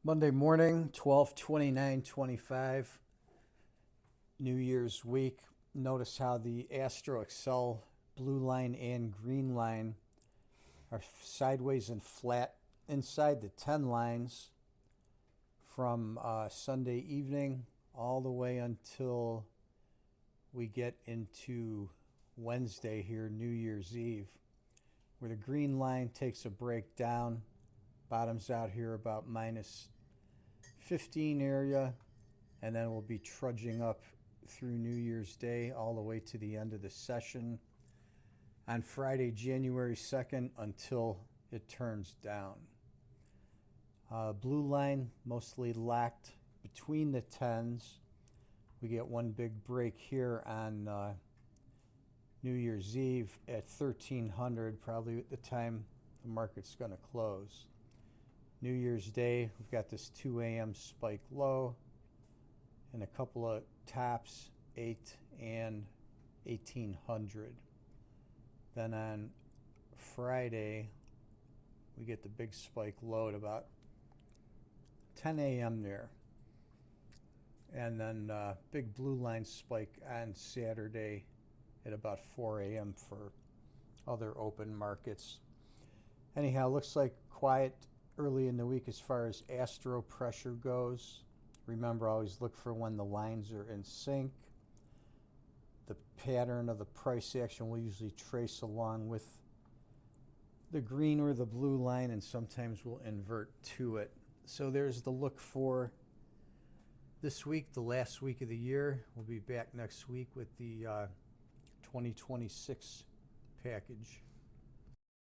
Monday morning, 12/29/25, New Year's week. Notice how the Astro Excel blue line and green line are sideways and flat inside the 10 lines from Sunday evening all the way until we get into Wednesday here, New Year's Eve, where the green line takes a break down, bottoms out here about minus 15 area, and then we'll be trudging up through New Year's Day all the way to the end of the session on Friday, January 2nd, until it turns down. Blue line mostly lacked between the 10s. We get one big break here on New Year's Eve at 1300, probably at the time the market's going to close. New Year's Day, we've got this 2 a.m. spike low and a couple of tops, 8 and 1800. Then on Friday, we get the big spike low at about 10 a.m. there. And then big blue line spike on Saturday at about 4 a.m. for other open markets. Anyhow, looks like quiet early in the week as far as Astro pressure goes. Remember, always look for when the lines are in sync. The pattern of the price action will usually trace along with the green or the blue line, and sometimes we'll invert to it. So there's the look for this week, the last week of the year. We'll be back next week with the 2026 package.